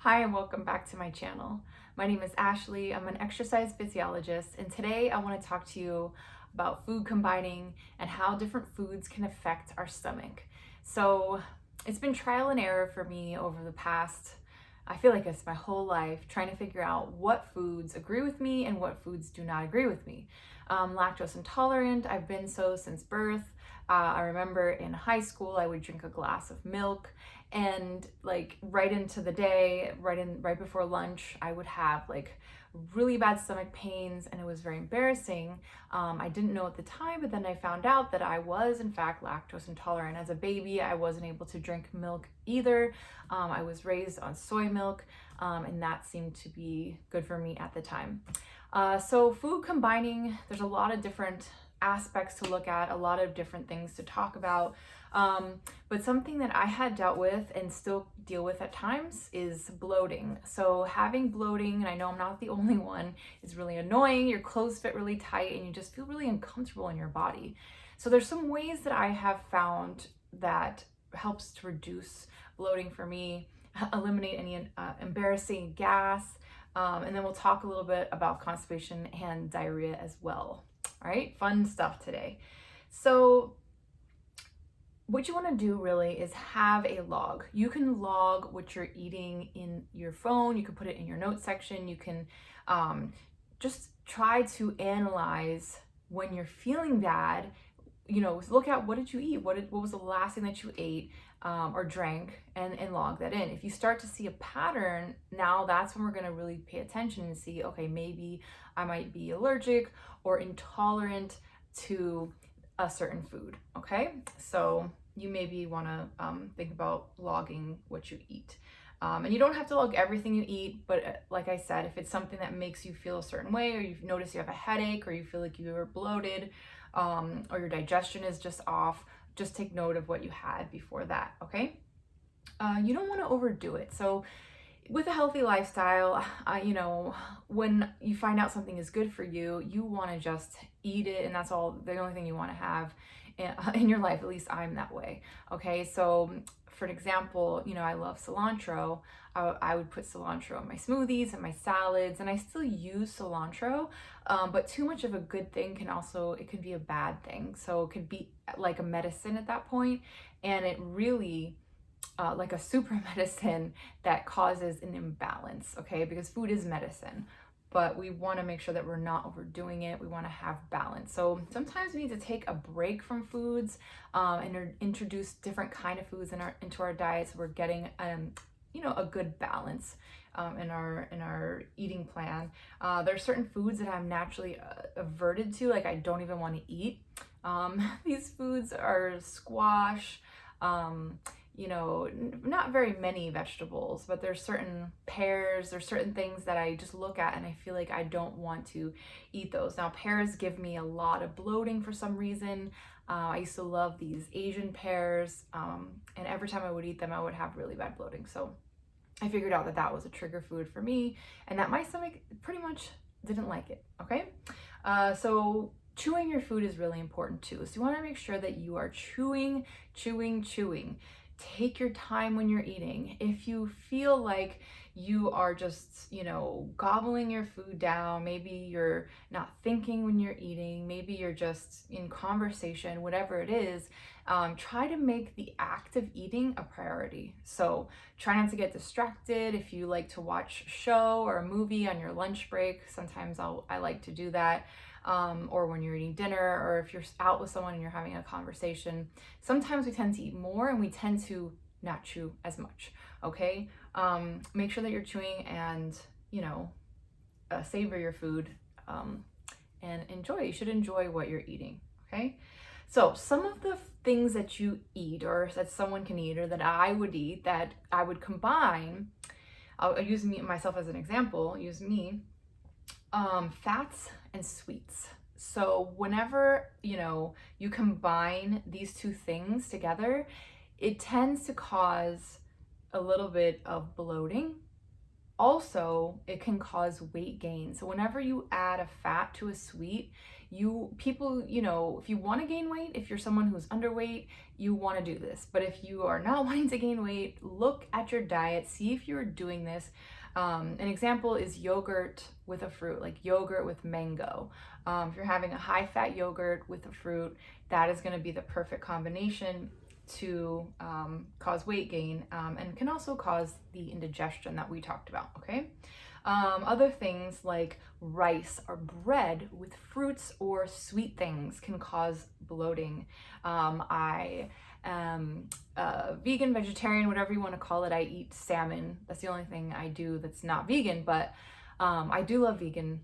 Hi and welcome back to my channel. My name is Ashley. I'm an exercise physiologist, and today I want to talk to you about food combining and how different foods can affect our stomach. So it's been trial and error for me over the past, I feel like it's my whole life, trying to figure out what foods agree with me and what foods do not agree with me. Lactose intolerant, I've been so since birth. I remember in high school I would drink a glass of milk, and like right into the day, right before lunch, I would have like really bad stomach pains, and it was very embarrassing. I didn't know at the time, but then I found out that I was in fact lactose intolerant. As a baby, I wasn't able to drink milk either. I was raised on soy milk, and that seemed to be good for me at the time. So food combining, there's a lot of different aspects to look at, a lot of different things to talk about. But something that I had dealt with and still deal with at times is bloating. So having bloating, and I know I'm not the only one, is really annoying. Your clothes fit really tight and you just feel really uncomfortable in your body. So there's some ways that I have found that helps to reduce bloating for me, eliminate any embarrassing gas, and then we'll talk a little bit about constipation and diarrhea as well. All right, fun stuff today. So what you want to do really is have a log. You can log what you're eating in your phone. You can put it in your notes section. You can just try to analyze when you're feeling bad. You know, look at what did you eat? What was the last thing that you ate or drank, and log that in. If you start to see a pattern, now that's when we're going to really pay attention and see, okay, maybe I might be allergic or intolerant to a certain food. Okay, so you maybe want to think about logging what you eat. And you don't have to log everything you eat, but like I said, if it's something that makes you feel a certain way, or you've noticed you have a headache, or you feel like you are bloated, or your digestion is just off, just take note of what you had before that, okay? You don't want to overdo it. So with a healthy lifestyle, when you find out something is good for you, you want to just eat it, and that's all, the only thing you want to have in your life. At least I'm that way. Okay, so for an example, I love cilantro. I would put cilantro in my smoothies and my salads, and I still use cilantro, but too much of a good thing it can be a bad thing. So it could be like a medicine at that point, and it really like a super medicine that causes an imbalance, okay? Because food is medicine, but we want to make sure that we're not overdoing it. We want to have balance. So sometimes we need to take a break from foods and introduce different kind of foods into our diet, so we're getting a good balance in our eating plan. There are certain foods that I'm naturally averted to, like I don't even want to eat. These foods are squash, not very many vegetables, but there's certain pears, there's certain things that I just look at and I feel like I don't want to eat those. Now, pears give me a lot of bloating for some reason. I used to love these Asian pears, and every time I would eat them, I would have really bad bloating. So I figured out that was a trigger food for me, and that my stomach pretty much didn't like it, okay? So chewing your food is really important too. So you want to make sure that you are chewing. Take your time when you're eating. If you feel like you are just, gobbling your food down, maybe you're not thinking when you're eating, maybe you're just in conversation, whatever it is, try to make the act of eating a priority. So try not to get distracted. If you like to watch a show or a movie on your lunch break, sometimes I like to do that. Or when you're eating dinner, or if you're out with someone and you're having a conversation, sometimes we tend to eat more and we tend to not chew as much, okay? Make sure that you're chewing and, savor your food and enjoy. You should enjoy what you're eating, okay? So some of the things that you eat, or that someone can eat, or that I would eat, that I would combine, I'll use myself as an example, fats and sweets. So whenever, you combine these two things together, it tends to cause a little bit of bloating, Also, it can cause weight gain. So whenever you add a fat to a sweet, people, if you want to gain weight, if you're someone who's underweight, you want to do this. But if you are not wanting to gain weight, look at your diet, see if you're doing this. An example is yogurt with a fruit, like yogurt with mango. If you're having a high fat yogurt with a fruit, that is going to be the perfect combination to cause weight gain, and can also cause the indigestion that we talked about, okay? Other things like rice or bread with fruits or sweet things can cause bloating. I am vegan, vegetarian, whatever you want to call it. I eat salmon. That's the only thing I do that's not vegan, but I do love vegan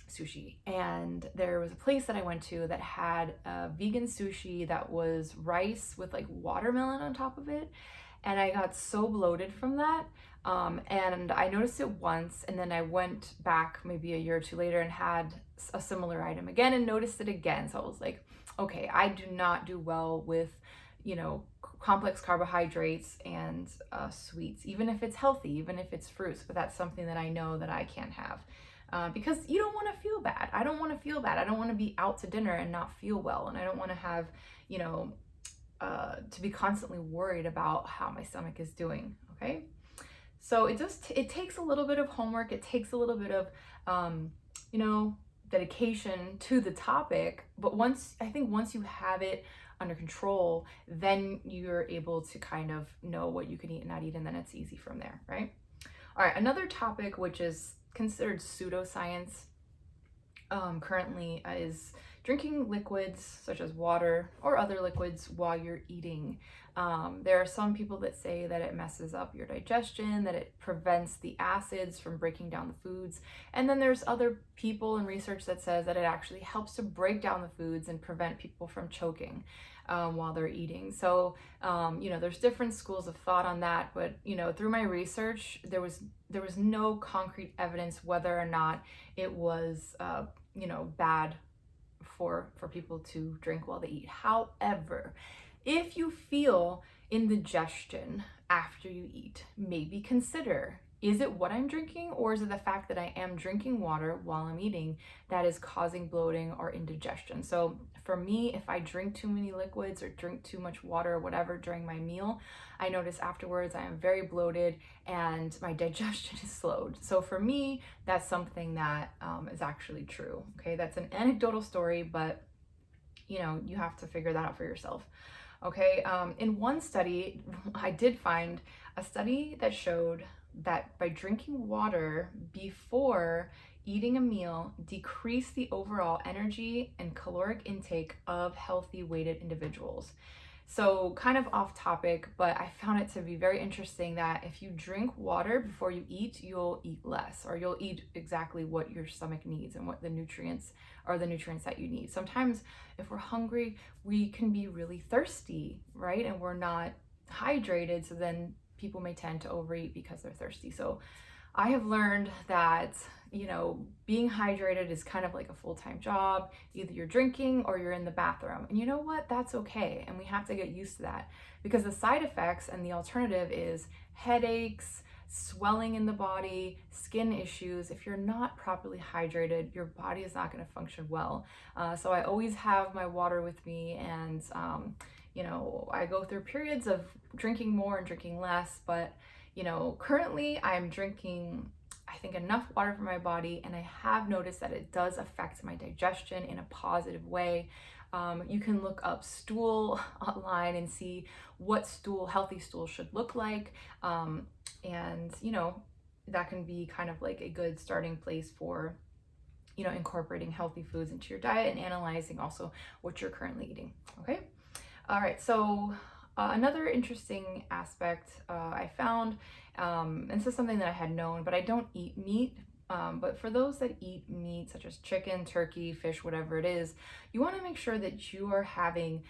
sushi. And there was a place that I went to that had vegan sushi that was rice with like watermelon on top of it. And I got so bloated from that. And I noticed it once, and then I went back maybe a year or two later and had a similar item again and noticed it again. So I was like, okay, I do not do well with, complex carbohydrates and sweets, even if it's healthy, even if it's fruits, but that's something that I know that I can't have. Because you don't want to feel bad. I don't want to feel bad. I don't want to be out to dinner and not feel well. And I don't want to have, to be constantly worried about how my stomach is doing. Okay. So it takes a little bit of homework. It takes a little bit of, dedication to the topic. But once you have it under control, then you're able to kind of know what you can eat and not eat. And then it's easy from there. Right. All right. Another topic, which is considered pseudoscience currently, is drinking liquids such as water or other liquids while you're eating. There are some people that say that it messes up your digestion, that it prevents the acids from breaking down the foods. And then there's other people and research that says that it actually helps to break down the foods and prevent people from choking while they're eating. So, there's different schools of thought on that, but, through my research, there was no concrete evidence whether or not it was, bad for people to drink while they eat. However, if you feel indigestion after you eat, maybe consider, is it what I'm drinking, or is it the fact that I am drinking water while I'm eating that is causing bloating or indigestion? So for me, if I drink too many liquids or drink too much water or whatever during my meal, I notice afterwards I am very bloated and my digestion is slowed. So for me, that's something that is actually true. Okay, that's an anecdotal story, but you have to figure that out for yourself. Okay, in one study, I did find a study that showed that by drinking water before eating a meal decreased the overall energy and caloric intake of healthy weighted individuals. So kind of off topic, but I found it to be very interesting that if you drink water before you eat, you'll eat less, or you'll eat exactly what your stomach needs and what the nutrients are, the nutrients that you need. Sometimes if we're hungry, we can be really thirsty, right? And we're not hydrated, so then people may tend to overeat because they're thirsty. So I have learned that, being hydrated is kind of like a full-time job. Either you're drinking or you're in the bathroom. And you know what? That's okay. And we have to get used to that, because the side effects and the alternative is headaches, swelling in the body, skin issues. If you're not properly hydrated, your body is not going to function well. So I always have my water with me, and I go through periods of drinking more and drinking less, but currently I'm drinking, I think, enough water for my body, and I have noticed that it does affect my digestion in a positive way. You can look up stool online and see what healthy stool should look like. And that can be kind of like a good starting place for, incorporating healthy foods into your diet and analyzing also what you're currently eating. Okay. All right. So another interesting aspect I found, and this is something that I had known, but I don't eat meat. But for those that eat meat, such as chicken, turkey, fish, whatever it is, you want to make sure that you are having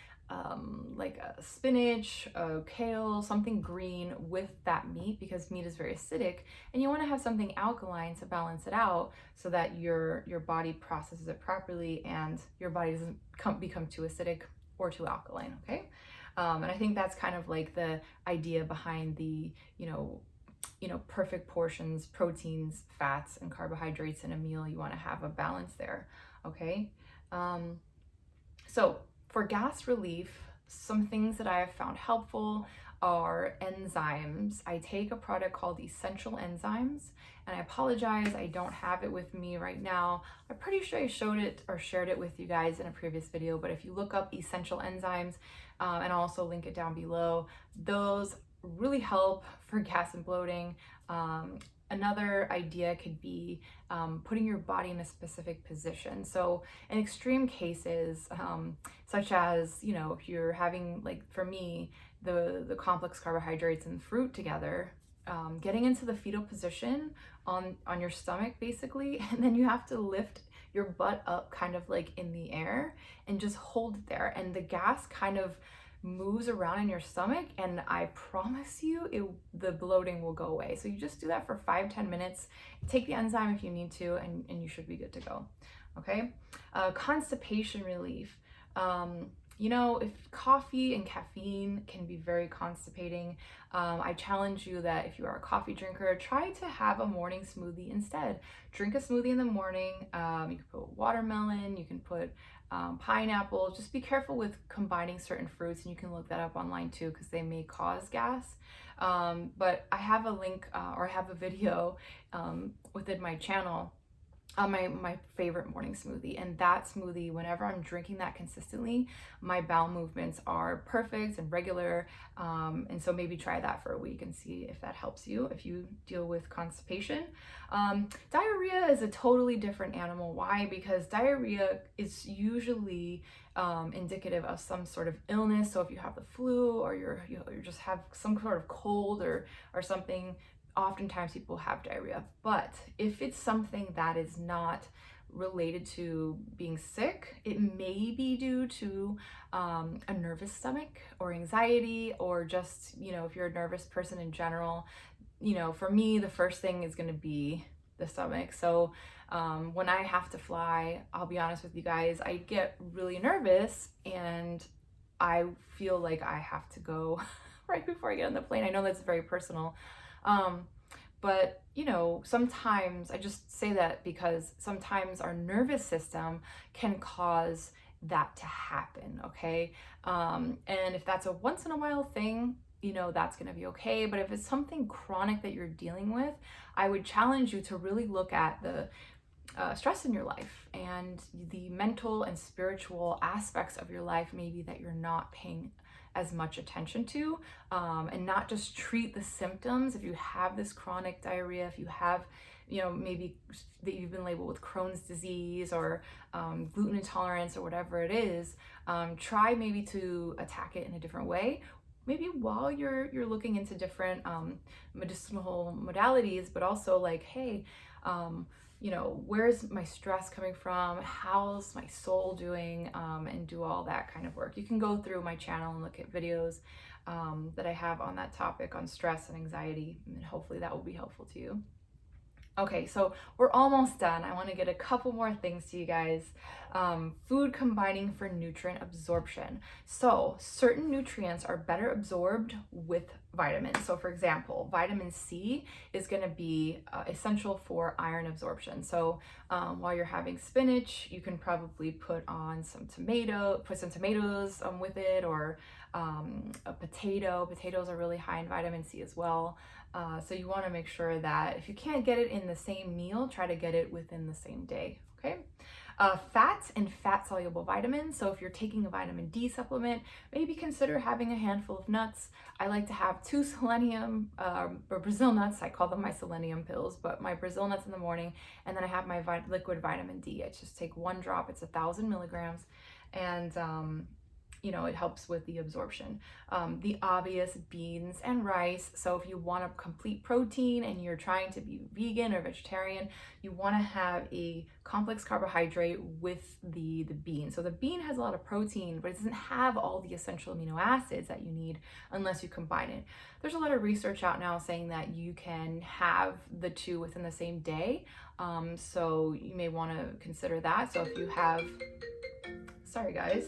like a spinach, kale, something green with that meat, because meat is very acidic, and you want to have something alkaline to balance it out so that your body processes it properly and your body doesn't become too acidic or too alkaline. Okay. And I think that's kind of like the idea behind the, perfect portions, proteins, fats, and carbohydrates in a meal. You want to have a balance there, okay? So for gas relief, some things that I have found helpful are enzymes. I take a product called Essential Enzymes, and I apologize, I don't have it with me right now. I'm pretty sure I showed it or shared it with you guys in a previous video, but if you look up Essential Enzymes, and I'll also link it down below, those really help for gas and bloating. Another idea could be putting your body in a specific position. So in extreme cases, such as, if you're having, like for me, the complex carbohydrates and fruit together, getting into the fetal position on your stomach basically, and then you have to lift your butt up kind of like in the air and just hold it there, and the gas kind of moves around in your stomach, and I promise you the bloating will go away. So you just do that for 5-10 minutes, take the enzyme if you need to, and you should be good to go. Okay. Constipation relief. If coffee and caffeine can be very constipating, I challenge you that if you are a coffee drinker, try to have a morning smoothie instead. Drink a smoothie in the morning. You can put watermelon, you can put pineapple. Just be careful with combining certain fruits, and you can look that up online too, because they may cause gas. But I have a link or I have a video within my channel on my favorite morning smoothie, and that smoothie, whenever I'm drinking that consistently, my bowel movements are perfect and regular, and so maybe try that for a week and see if that helps you if you deal with constipation. Diarrhea is a totally different animal. Why? Because diarrhea is usually indicative of some sort of illness. So if you have the flu, or you just have some sort of cold or something, oftentimes people have diarrhea. But if it's something that is not related to being sick, it may be due to a nervous stomach or anxiety, or just, if you're a nervous person in general. For me, the first thing is going to be the stomach. So when I have to fly, I'll be honest with you guys, I get really nervous and I feel like I have to go right before I get on the plane. I know that's very personal. But sometimes, I just say that because sometimes our nervous system can cause that to happen, okay? And if that's a once in a while thing, that's gonna be okay. But if it's something chronic that you're dealing with, I would challenge you to really look at the stress in your life and the mental and spiritual aspects of your life, maybe that you're not paying as much attention to, and not just treat the symptoms. If you have this chronic diarrhea, if you have, maybe that you've been labeled with Crohn's disease or gluten intolerance or whatever it is, try maybe to attack it in a different way. Maybe while you're looking into different medicinal modalities, but also like, hey, where's my stress coming from? How's my soul doing? And do all that kind of work. You can go through my channel and look at videos that I have on that topic, on stress and anxiety, and hopefully that will be helpful to you. Okay, so we're almost done. I want to get a couple more things to you guys. Food combining for nutrient absorption. So certain nutrients are better absorbed with vitamins. So for example, vitamin C is going to be essential for iron absorption. So while you're having spinach, you can probably put some tomatoes with it, or a potato. Potatoes are really high in vitamin C as well. So you want to make sure that if you can't get it in the same meal, try to get it within the same day, okay? Fats and fat-soluble vitamins. So if you're taking a vitamin D supplement, maybe consider having a handful of nuts. I like to have 2 selenium or Brazil nuts. I call them my selenium pills, but my Brazil nuts in the morning, and then I have my liquid vitamin D. I just take 1 drop. It's 1,000 milligrams, and it helps with the absorption. The obvious, beans and rice. So if you want a complete protein and you're trying to be vegan or vegetarian, you want to have a complex carbohydrate with the bean. So the bean has a lot of protein, but it doesn't have all the essential amino acids that you need unless you combine it. There's a lot of research out now saying that you can have the two within the same day. So you may want to consider that. So if you have, sorry guys.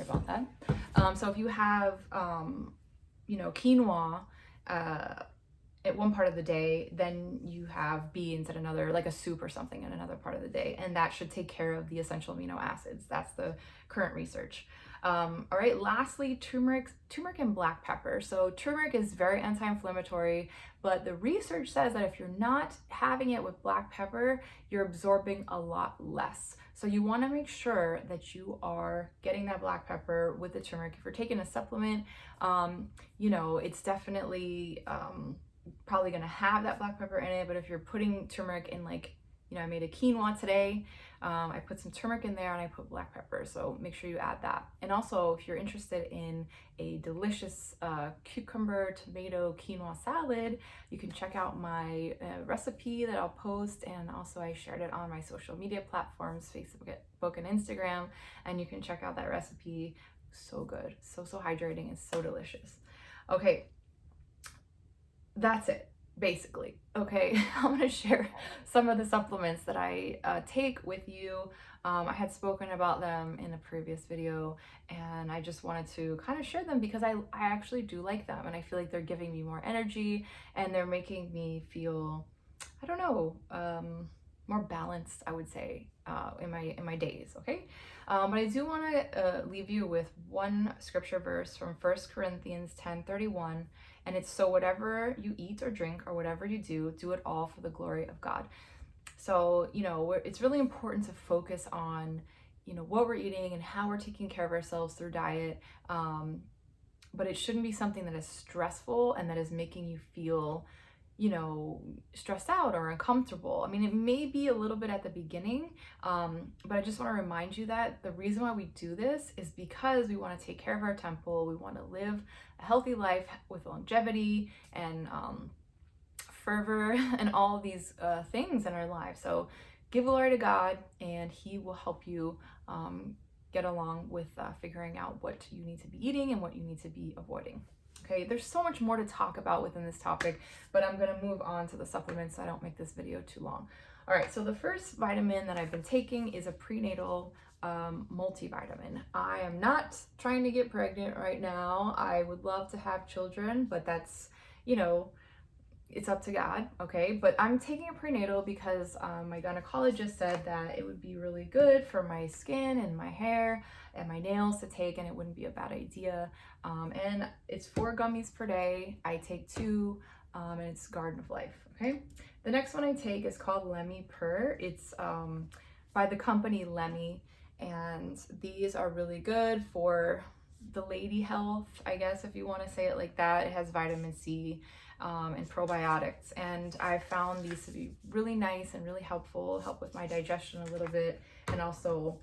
about that. So if you have, you know, quinoa at one part of the day, then you have beans at another, like a soup or something at another part of the day. And that should take care of the essential amino acids. That's the current research. All right, lastly, turmeric and black pepper. So turmeric is very anti-inflammatory, but the research says that if you're not having it with black pepper, you're absorbing a lot less. So you want to make sure that you are getting that black pepper with the turmeric. If you're taking a supplement, you know, it's definitely probably going to have that black pepper in it. But if you're putting turmeric in, like, you know, I made a quinoa today, I put some turmeric in there and I put black pepper, so make sure you add that. And also, if you're interested in a delicious cucumber tomato quinoa salad, you can check out my recipe that I'll post, and also I shared it on my social media platforms, Facebook and Instagram, and you can check out that recipe. So good, so hydrating, and so delicious. Okay, that's it, basically. Okay, I'm going to share some of the supplements that I take with you. I had spoken about them in a previous video, and I just wanted to kind of share them because I actually do like them, and I feel like they're giving me more energy, and they're making me feel, I don't know, more balanced, I would say, in my days. Okay, but I do want to leave you with one scripture verse from 1 Corinthians 10:31. And it's, so whatever you eat or drink or whatever you do, do it all for the glory of God. So, you know, it's really important to focus on, you know, what we're eating and how we're taking care of ourselves through diet. But it shouldn't be something that is stressful and that is making you feel, you know, stressed out or uncomfortable. I mean, it may be a little bit at the beginning, but I just want to remind you that the reason why we do this is because we want to take care of our temple. We want to live a healthy life with longevity and fervor and all these things in our lives. So give glory to God, and He will help you get along with figuring out what you need to be eating and what you need to be avoiding. Okay, there's so much more to talk about within this topic, but I'm gonna move on to the supplements so I don't make this video too long. All right, so the first vitamin that I've been taking is a prenatal multivitamin. I am not trying to get pregnant right now. I would love to have children, but that's, you know, it's up to God, okay? But I'm taking a prenatal because my gynecologist said that it would be really good for my skin and my hair and my nails to take, and it wouldn't be a bad idea. And it's 4 gummies per day. I take 2, and it's Garden of Life, okay? The next one I take is called Lemmy Per. It's by the company Lemmy, and these are really good for the lady health, I guess, if you want to say it like that. It has vitamin C and probiotics, and I found these to be really nice and really helpful, help with my digestion a little bit, and also,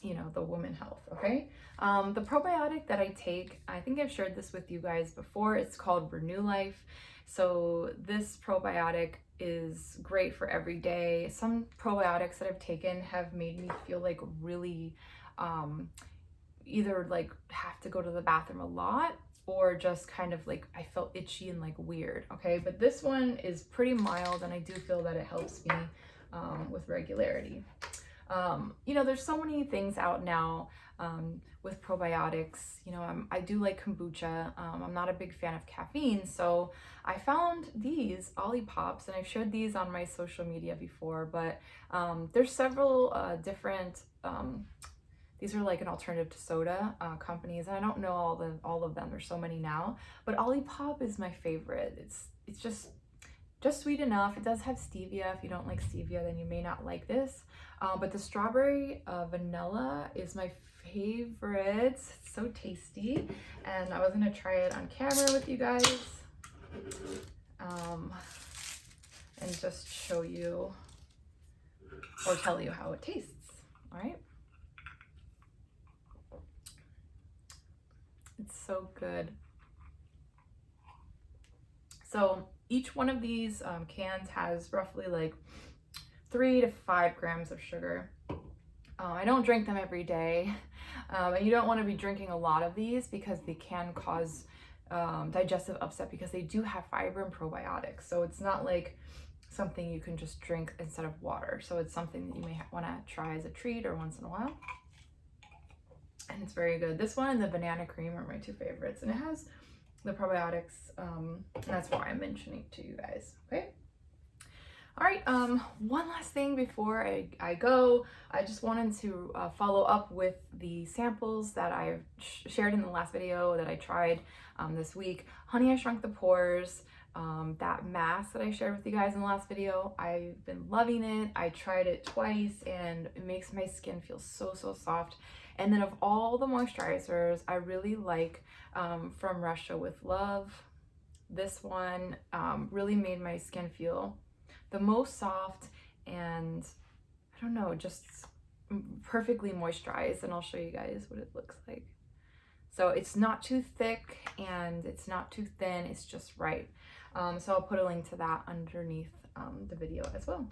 you know, the woman health, okay? The probiotic that I take, I think I've shared this with you guys before. It's called Renew Life. So this probiotic is great for every day. Some probiotics that I've taken have made me feel like really either like have to go to the bathroom a lot, or just kind of like I felt itchy and like weird, okay? But this one is pretty mild, and I do feel that it helps me with regularity. You know, there's so many things out now with probiotics. You know, I do like kombucha. I'm not a big fan of caffeine, so I found these Olipop's, and I've shared these on my social media before, but there's several different these are like an alternative to soda companies, and I don't know all of them. There's so many now, but Olipop is my favorite. It's just sweet enough. It does have stevia. If you don't like stevia, then you may not like this. But the strawberry vanilla is my favorite. It's so tasty, and I was gonna try it on camera with you guys, and just show you or tell you how it tastes. All right. It's so good. So each one of these cans has roughly like 3 to 5 grams of sugar. I don't drink them every day, and you don't want to be drinking a lot of these because they can cause digestive upset, because they do have fiber and probiotics. So it's not like something you can just drink instead of water. So it's something that you may want to try as a treat or once in a while. and it's very good. This one and the banana cream are my two favorites, and it has the probiotics, and that's why I'm mentioning it to you guys, okay? All right, one last thing before I go. I just wanted to follow up with the samples that I shared in the last video that I tried this week. Honey, I Shrunk the Pores, that mask that I shared with you guys in the last video. I've been loving it. I tried it twice and it makes my skin feel so soft. And then of all the moisturizers, I really like from Russia with Love. This one really made my skin feel the most soft and, I don't know, just perfectly moisturized, and I'll show you guys what it looks like. So it's not too thick and it's not too thin, it's just right. So I'll put a link to that underneath the video as well.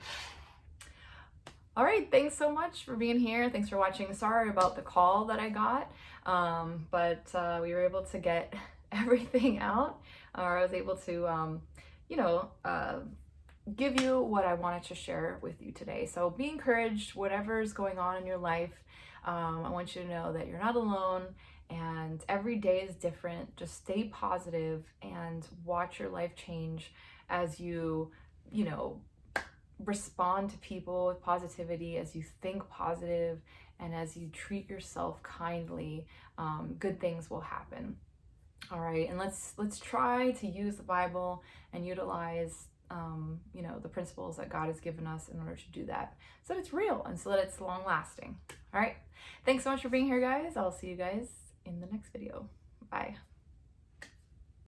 All right, thanks so much for being here. Thanks for watching. Sorry about the call that I got, but we were able to get everything out, or I was able to, give you what I wanted to share with you today. So be encouraged, whatever's going on in your life. I want you to know that you're not alone, and every day is different. Just stay positive and watch your life change as you respond to people with positivity, as you think positive, and as you treat yourself kindly. Good things will happen. All right, and let's try to use the Bible and utilize the principles that God has given us in order to do that, so that it's real and so that it's long lasting. All right, thanks so much for being here, guys. I'll see you guys in the next video. Bye.